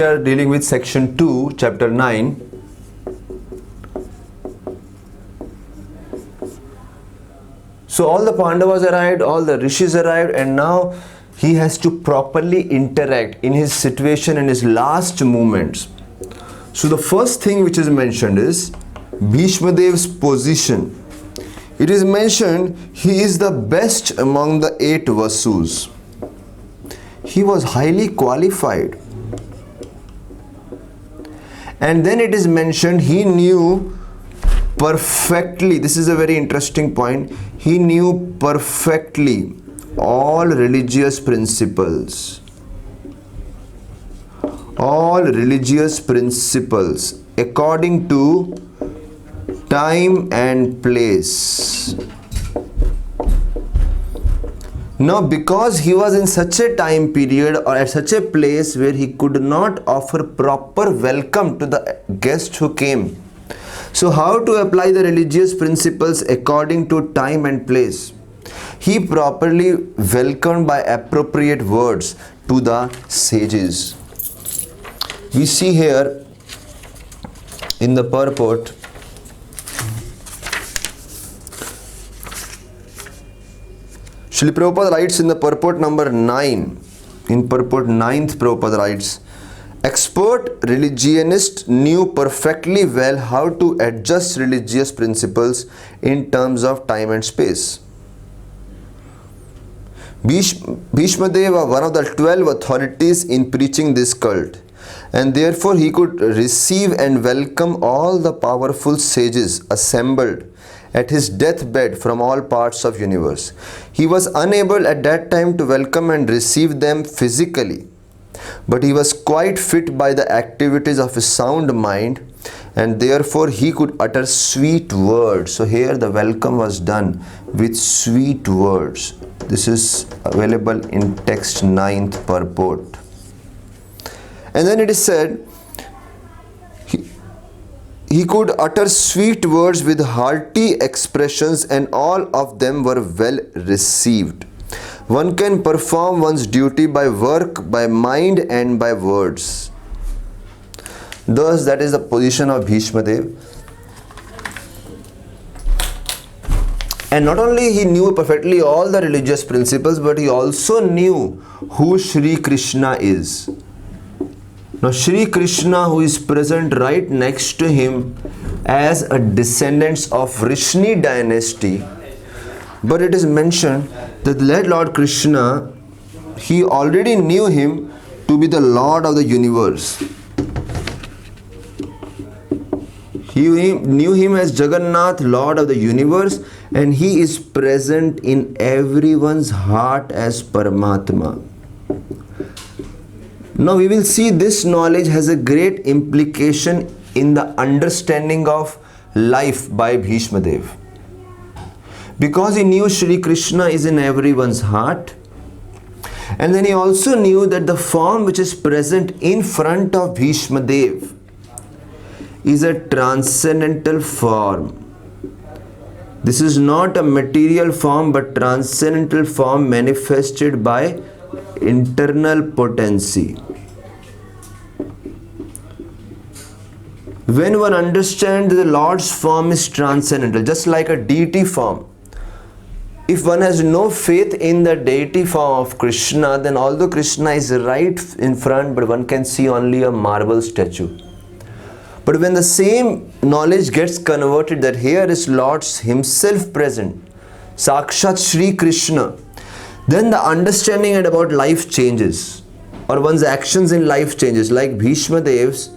We are dealing with section 2, chapter 9. So all the Pandavas arrived, all the Rishis arrived, and now he has to properly interact in his situation in his last moments. So the first thing which is mentioned is Bhishma Dev's position. It is mentioned he is the best among the 8 Vasus. He was highly qualified. And then it is mentioned he knew perfectly, this is a very interesting point, he knew perfectly all religious principles. All religious principles according to time and place. Now, because he was in such a time period or at such a place where he could not offer proper welcome to the guest who came. So, how to apply the religious principles according to time and place? He properly welcomed by appropriate words to the sages. We see here in the purport, Srila Prabhupada writes in the purport number 9, in purport 9th Prabhupada writes, expert religionist knew perfectly well how to adjust religious principles in terms of time and space. Bhishma Deva, one of the 12 authorities in preaching this cult, and therefore he could receive and welcome all the powerful sages assembled at his deathbed from all parts of universe. He was unable at that time to welcome and receive them physically, but he was quite fit by the activities of his sound mind, and therefore he could utter sweet words. So here the welcome was done with sweet words. This is available in text 9th purport. And then it is said, he could utter sweet words with hearty expressions, and all of them were well received. One can perform one's duty by work, by mind, and by words. Thus, that is the position of Bhishma Dev. And not only he knew perfectly all the religious principles, but he also knew who Shri Krishna is. Now Shri Krishna, who is present right next to him as a descendant of Vrishni dynasty, but it is mentioned that the Lord Krishna, he already knew him to be the Lord of the universe. He knew him as Jagannath, Lord of the universe, and he is present in everyone's heart as Paramatma. Now we will see this knowledge has a great implication in the understanding of life by Bhishma Dev. Because he knew Shri Krishna is in everyone's heart, and then he also knew that the form which is present in front of Bhishma Dev is a transcendental form. This is not a material form but transcendental form manifested by internal potency. When one understands the Lord's form is transcendental, just like a deity form. If one has no faith in the deity form of Krishna, then although Krishna is right in front, but one can see only a marble statue. But when the same knowledge gets converted that here is Lord himself present, Sakshat Shri Krishna, then the understanding about life changes, or one's actions in life changes. Like Bhishma Dev's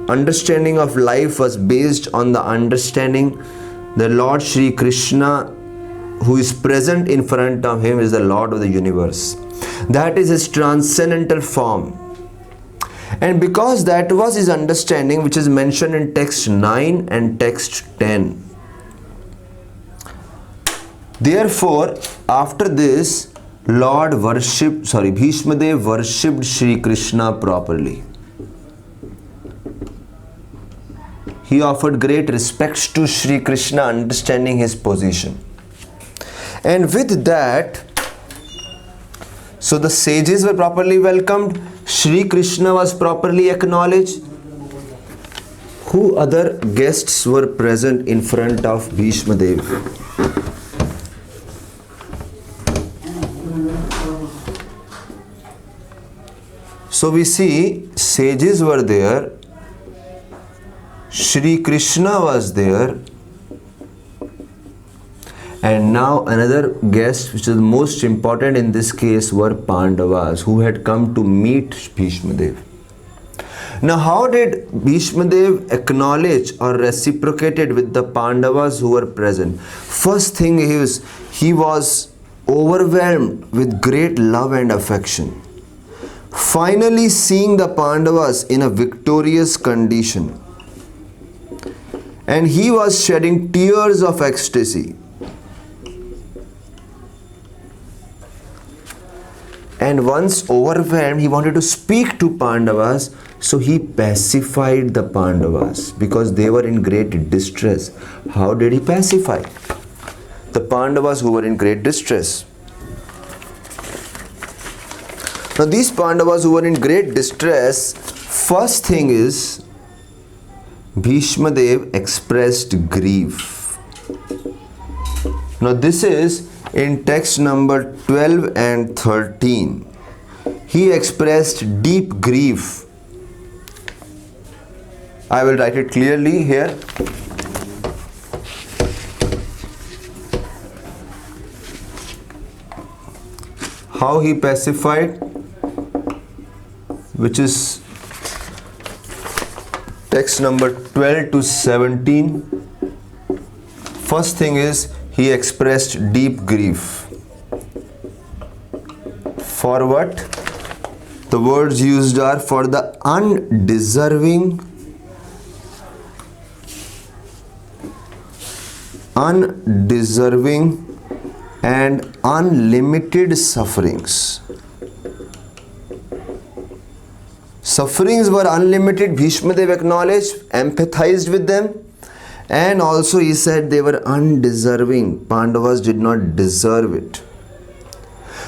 understanding of life was based on the understanding the Lord Shri Krishna, who is present in front of him, is the Lord of the universe. That is his transcendental form. And because that was his understanding, which is mentioned in text 9 and text 10. Therefore, after this, Bhishma Dev worshipped Shri Krishna properly. He offered great respects to Shri Krishna, understanding his position. And with that, So the sages were properly welcomed, Shri Krishna was properly acknowledged. Who other guests were present in front of Bhishma Dev? So we see sages were there, Shri Krishna was there, and now another guest which is most important in this case were Pandavas who had come to meet Bhishma Dev. Now how did Bhishma Dev acknowledge or reciprocated with the Pandavas who were present? First thing is, he was overwhelmed with great love and affection. Finally seeing the Pandavas in a victorious condition, and he was shedding tears of ecstasy. And once overwhelmed, he wanted to speak to Pandavas, so he pacified the Pandavas because they were in great distress. How did he pacify the Pandavas who were in great distress? Now these Pandavas who were in great distress, first thing is, Bhishma Dev expressed grief. Now this is in text number 12 and 13. He expressed deep grief. I will write it clearly here. How he pacified, which is text number 12 to 17. First thing is, he expressed deep grief. For what? The words used are for the undeserving, and unlimited sufferings. Sufferings were unlimited, Bhishma Dev acknowledged, empathized with them, and also he said they were undeserving. Pandavas did not deserve it.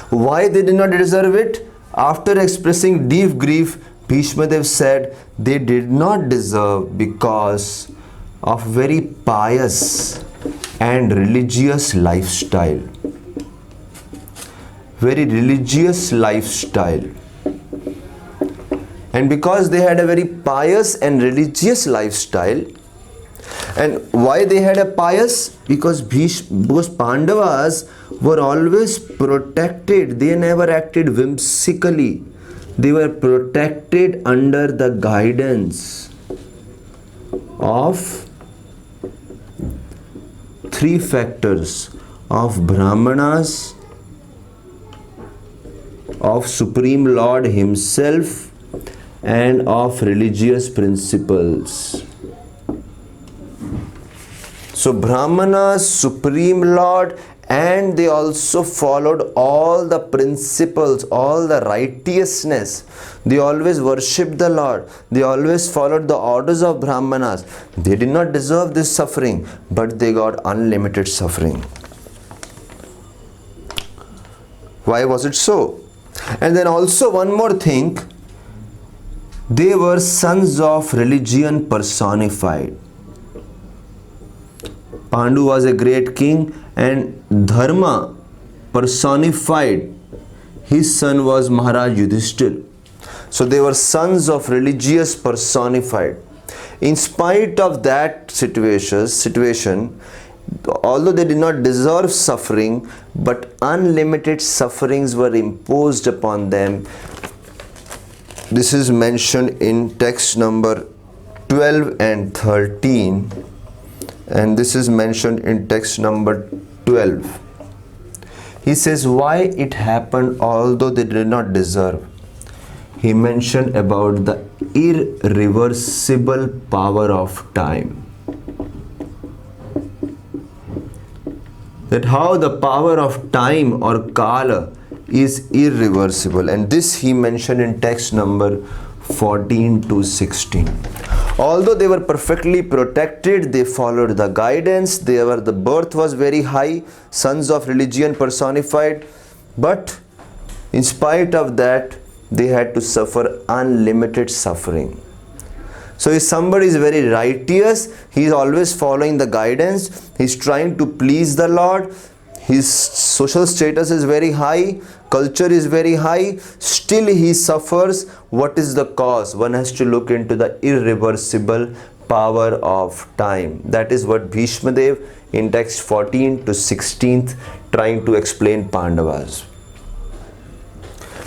Why they did not deserve it? After expressing deep grief, Bhishma Dev said they did not deserve because of very pious and religious lifestyle. Very religious lifestyle. And because they had a very pious and religious lifestyle, and why they had a pious? Because Pandavas were always protected. They never acted whimsically. They were protected under the guidance of three factors: of Brahmanas, of Supreme Lord Himself, and of religious principles. So Brahmanas, Supreme Lord, and they also followed all the principles, all the righteousness. They always worshipped the Lord. They always followed the orders of Brahmanas. They did not deserve this suffering, but they got unlimited suffering. Why was it so? And then also one more thing, they were sons of religion personified. Pandu was a great king, and Dharma personified. His son was Maharaj Yudhishthir. So they were sons of religious personified. In spite of that situation, although they did not deserve suffering, but unlimited sufferings were imposed upon them. This is mentioned in text number 12 and 13, and this is mentioned in text number 12. He says why it happened although they did not deserve. He mentioned about the irreversible power of time. That how the power of time or Kala is irreversible, and this he mentioned in text number 14 to 16. Although they were perfectly protected, they followed the guidance, the birth was very high, sons of religion personified, but In spite of that, they had to suffer unlimited suffering. So if somebody is very righteous, he is always following the guidance, he is trying to please the Lord, his social status is very high, culture is very high, still he suffers. What is the cause? One has to look into the irreversible power of time. That is what Bhishma Dev in text 14 to 16th trying to explain Pandavas.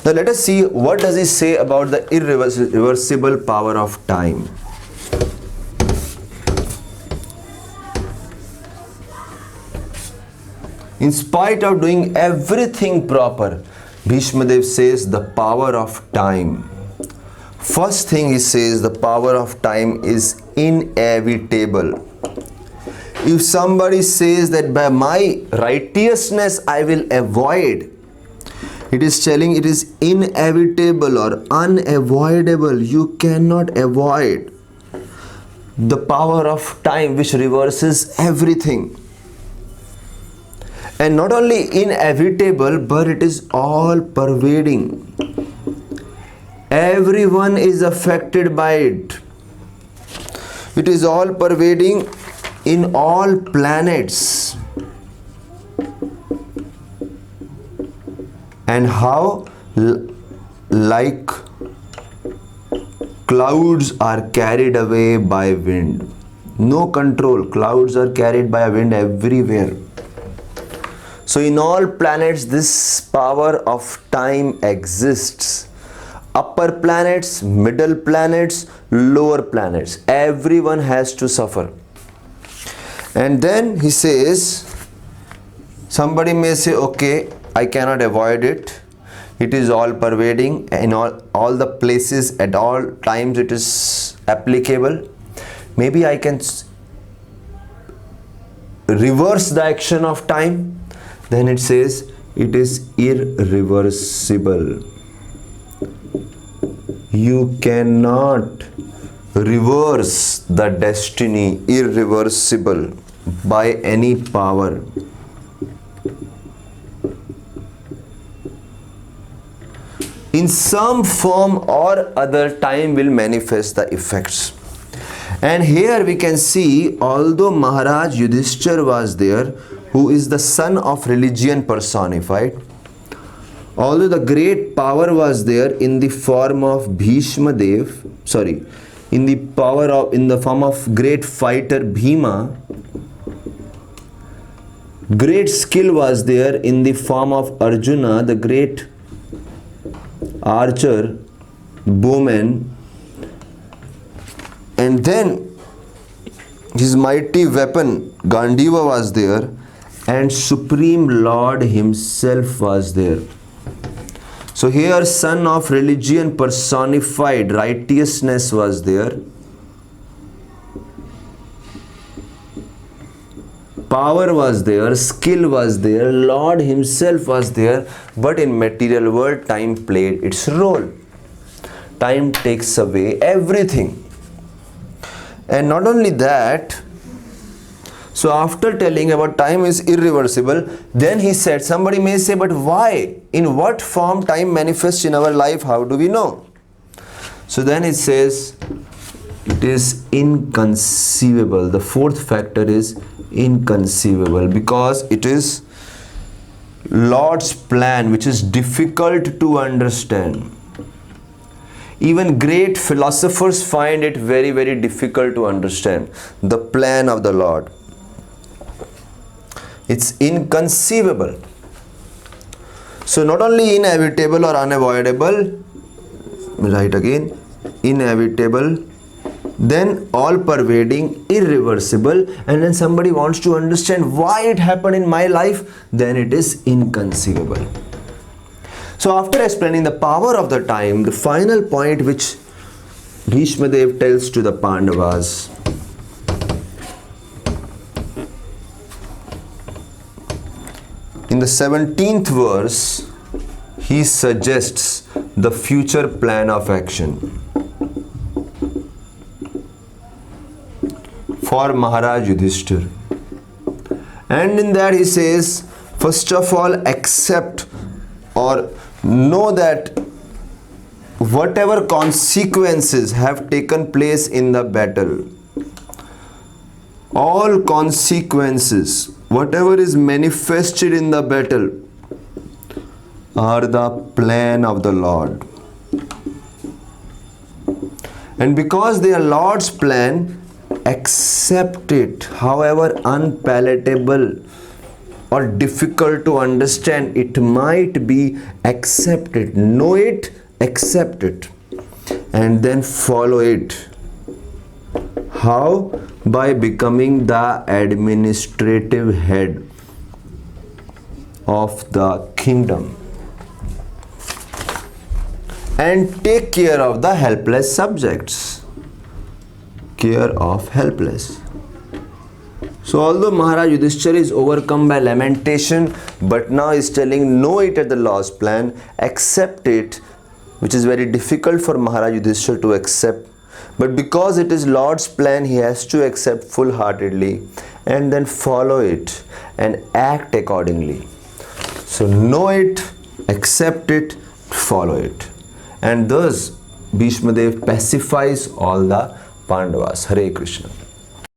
Now let us see what does he say about the irreversible power of time. In spite of doing everything proper, Bhishma Dev says the power of time. First thing he says, the power of time is inevitable. If somebody says that by my righteousness I will avoid, it is telling it is inevitable or unavoidable. You cannot avoid the power of time which reverses everything. And not only inevitable, but it is all pervading. Everyone is affected by it. It is all pervading in all planets. And how? Like clouds are carried away by wind. No control. Clouds are carried by wind everywhere. So in all planets, this power of time exists. Upper planets, middle planets, lower planets. Everyone has to suffer. And then he says, somebody may say, okay, I cannot avoid it. It is all pervading in all the places at all times it is applicable. Maybe I can reverse the action of time. Then it says it is irreversible. You cannot reverse the destiny, irreversible by any power. In some form or other, time will manifest the effects. And here we can see, although Maharaj Yudhishthir was there, who is the son of religion personified, although the great power was there in the form of Bhishma Dev, in the form of great fighter Bhima, great skill was there in the form of Arjuna, the great archer, bowman, and then his mighty weapon Gandiva was there, and Supreme Lord himself was there. So here son of religion personified, righteousness was there, power was there, skill was there, Lord himself was there, but in material world time played its role. Time takes away everything. And not only that, so after telling about time is irreversible, then he said, somebody may say, but why? In what form time manifests in our life? How do we know? So then it says, it is inconceivable. The fourth factor is inconceivable, because it is Lord's plan which is difficult to understand. Even great philosophers find it very, very difficult to understand the plan of the Lord. It's inconceivable. So not only inevitable or unavoidable, right again, inevitable, then all pervading, irreversible, and then somebody wants to understand why it happened in my life, then it is inconceivable. So after explaining the power of the time, the final point which Bhishma Dev tells to the Pandavas, in the 17th verse, he suggests the future plan of action for Maharaj Yudhishthir. And in that he says, first of all, accept or know that whatever consequences have taken place in the battle, all consequences, whatever is manifested in the battle, are the plan of the Lord. And because they are Lord's plan, accept it, however unpalatable or difficult to understand it might be. Accept it, know it, accept it, and then follow it. How? By becoming the administrative head of the kingdom and take care of the helpless subjects. Care of helpless. So although Maharaj Yudhishthira is overcome by lamentation, but now is telling know it at the Lord's plan, accept it, which is very difficult for Maharaj Yudhishthira to accept. But because it is Lord's plan, he has to accept full-heartedly and then follow it and act accordingly. So know it, accept it, follow it. And thus Bhishma Dev pacifies all the Pandavas. Hare Krishna.